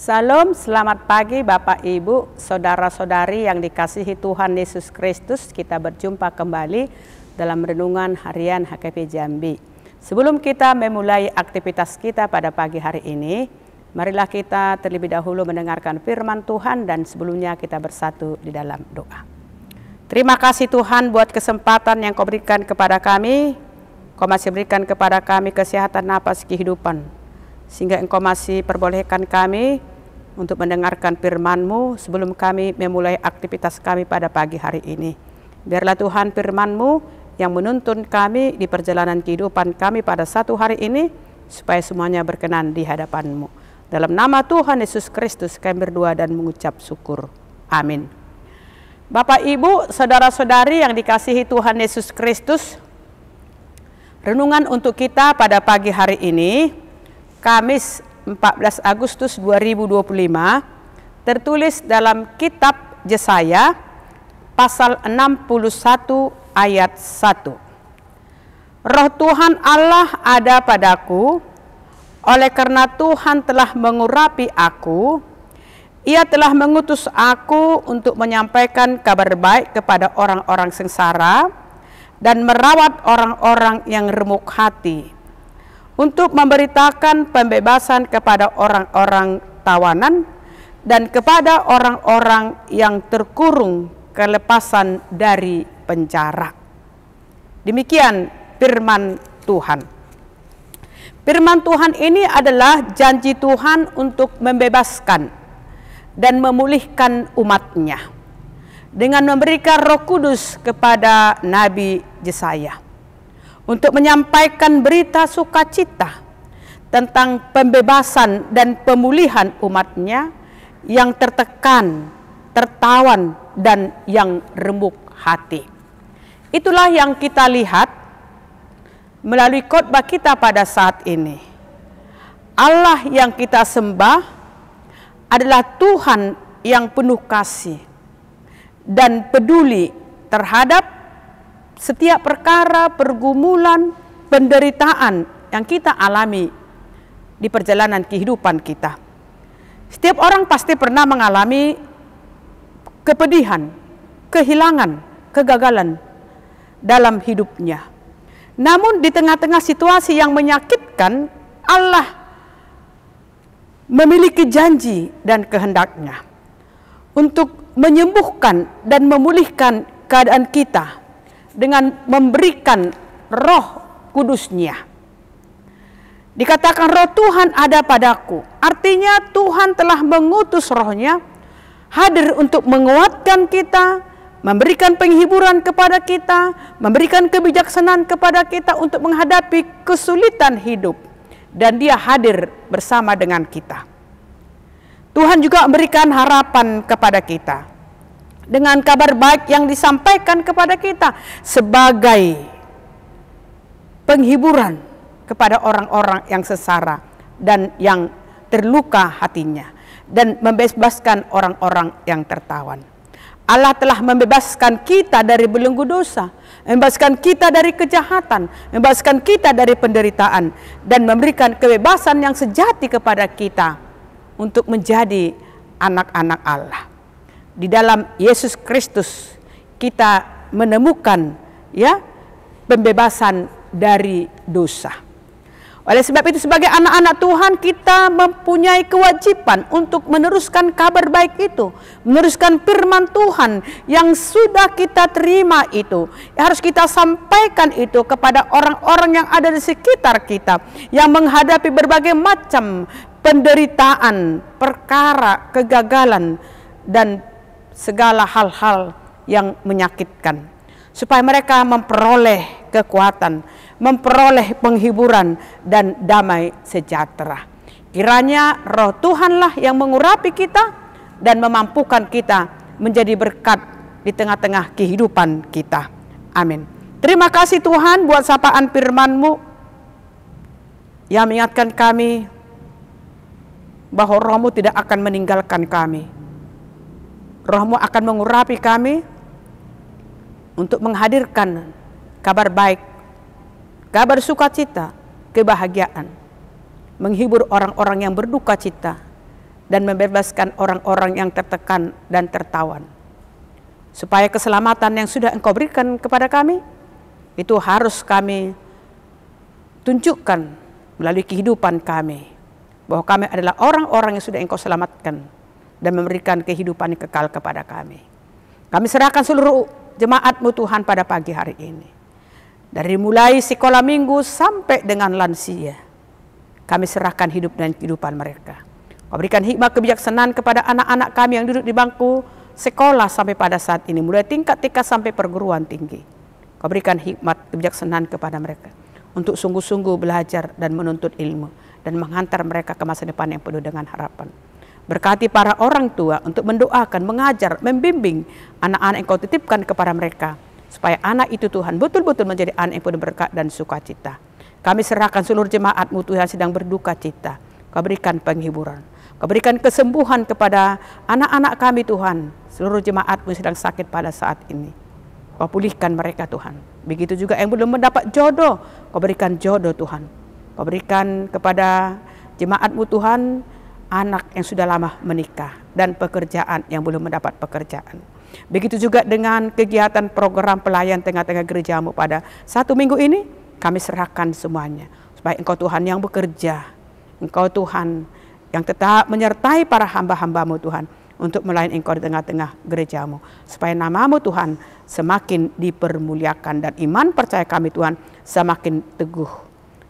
Salam, selamat pagi Bapak Ibu, Saudara-saudari yang dikasihi Tuhan Yesus Kristus. Kita berjumpa kembali dalam renungan harian HKP Jambi. Sebelum kita memulai aktivitas kita pada pagi hari ini, marilah kita terlebih dahulu mendengarkan firman Tuhan dan sebelumnya kita bersatu di dalam doa. Terima kasih Tuhan buat kesempatan yang Kau berikan kepada kami. Kau masih berikan kepada kami kesehatan napas kehidupan, sehingga Engkau masih perbolehkan kami untuk mendengarkan firman-Mu sebelum kami memulai aktivitas kami pada pagi hari ini. Biarlah Tuhan firman-Mu yang menuntun kami di perjalanan kehidupan kami pada satu hari ini, supaya semuanya berkenan di hadapan-Mu. Dalam nama Tuhan Yesus Kristus kami berdoa dan mengucap syukur. Amin. Bapak, Ibu, Saudara-saudari yang dikasihi Tuhan Yesus Kristus, renungan untuk kita pada pagi hari ini, Kamis 14 Agustus 2025, tertulis dalam kitab Yesaya pasal 61 ayat 1. Roh Tuhan Allah ada padaku, oleh karena Tuhan telah mengurapi aku, Ia telah mengutus aku untuk menyampaikan kabar baik kepada orang-orang sengsara dan merawat orang-orang yang remuk hati, untuk memberitakan pembebasan kepada orang-orang tawanan dan kepada orang-orang yang terkurung kelepasan dari penjara. Demikian firman Tuhan. Firman Tuhan ini adalah janji Tuhan untuk membebaskan dan memulihkan umat-Nya dengan memberikan Roh Kudus kepada Nabi Yesaya untuk menyampaikan berita sukacita tentang pembebasan dan pemulihan umat-Nya yang tertekan, tertawan, dan yang remuk hati. Itulah yang kita lihat melalui khotbah kita pada saat ini. Allah yang kita sembah adalah Tuhan yang penuh kasih dan peduli terhadap setiap perkara, pergumulan, penderitaan yang kita alami di perjalanan kehidupan kita. Setiap orang pasti pernah mengalami kepedihan, kehilangan, kegagalan dalam hidupnya. Namun di tengah-tengah situasi yang menyakitkan, Allah memiliki janji dan kehendak-Nya untuk menyembuhkan dan memulihkan keadaan kita dengan memberikan Roh Kudus-Nya. Dikatakan Roh Tuhan ada padaku, artinya Tuhan telah mengutus Roh-Nya hadir untuk menguatkan kita, memberikan penghiburan kepada kita, memberikan kebijaksanaan kepada kita untuk menghadapi kesulitan hidup, dan Dia hadir bersama dengan kita. Tuhan juga memberikan harapan kepada kita dengan kabar baik yang disampaikan kepada kita sebagai penghiburan kepada orang-orang yang sengsara dan yang terluka hatinya, dan membebaskan orang-orang yang tertawan. Allah telah membebaskan kita dari belenggu dosa, membebaskan kita dari kejahatan, membebaskan kita dari penderitaan, dan memberikan kebebasan yang sejati kepada kita untuk menjadi anak-anak Allah. Di dalam Yesus Kristus kita menemukan pembebasan dari dosa. Oleh sebab itu sebagai anak-anak Tuhan kita mempunyai kewajiban untuk meneruskan kabar baik itu, meneruskan firman Tuhan yang sudah kita terima itu. Harus kita sampaikan itu kepada orang-orang yang ada di sekitar kita, yang menghadapi berbagai macam penderitaan, perkara, kegagalan, dan segala hal-hal yang menyakitkan, supaya mereka memperoleh kekuatan, memperoleh penghiburan dan damai sejahtera. Kiranya Roh Tuhanlah yang mengurapi kita dan memampukan kita menjadi berkat di tengah-tengah kehidupan kita. Amin. Terima kasih Tuhan buat sapaan firman-Mu yang mengingatkan kami bahwa Roh-Mu tidak akan meninggalkan kami. Roh-Mu akan mengurapi kami untuk menghadirkan kabar baik, kabar sukacita, kebahagiaan, menghibur orang-orang yang berduka cita, dan membebaskan orang-orang yang tertekan dan tertawan. Supaya keselamatan yang sudah Engkau berikan kepada kami, itu harus kami tunjukkan melalui kehidupan kami, bahwa kami adalah orang-orang yang sudah Engkau selamatkan dan memberikan kehidupan yang kekal kepada kami. Kami serahkan seluruh jemaat-Mu Tuhan pada pagi hari ini. Dari mulai sekolah minggu sampai dengan lansia, kami serahkan hidup dan kehidupan mereka. Kau berikan hikmat kebijaksanaan kepada anak-anak kami yang duduk di bangku sekolah sampai pada saat ini, mulai tingkat TK sampai perguruan tinggi. Kau berikan hikmat kebijaksanaan kepada mereka untuk sungguh-sungguh belajar dan menuntut ilmu dan menghantar mereka ke masa depan yang penuh dengan harapan. Berkati para orang tua untuk mendoakan, mengajar, membimbing anak-anak yang Kau titipkan kepada mereka, supaya anak itu Tuhan betul-betul menjadi anak yang penuh berkat dan sukacita. Kami serahkan seluruh jemaat-Mu Tuhan sedang berduka cita. Kau berikan penghiburan. Kau berikan kesembuhan kepada anak-anak kami Tuhan. Seluruh jemaat-Mu sedang sakit pada saat ini. Kau pulihkan mereka Tuhan. Begitu juga yang belum mendapat jodoh, Kau berikan jodoh Tuhan. Kau berikan kepada jemaat-Mu Tuhan anak yang sudah lama menikah dan pekerjaan yang belum mendapat pekerjaan. Begitu juga dengan kegiatan program pelayan tengah-tengah gereja-Mu pada 1 minggu ini, kami serahkan semuanya. Supaya Engkau Tuhan yang bekerja, Engkau Tuhan yang tetap menyertai para hamba-hamba-Mu Tuhan untuk melayani Engkau di tengah-tengah gereja-Mu. Supaya nama-Mu Tuhan semakin dipermuliakan dan iman percaya kami Tuhan semakin teguh.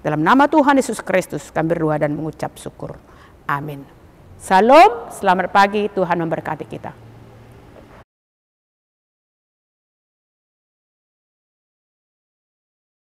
Dalam nama Tuhan Yesus Kristus kami berdoa dan mengucap syukur. Amin. Salam, selamat pagi, Tuhan memberkati kita.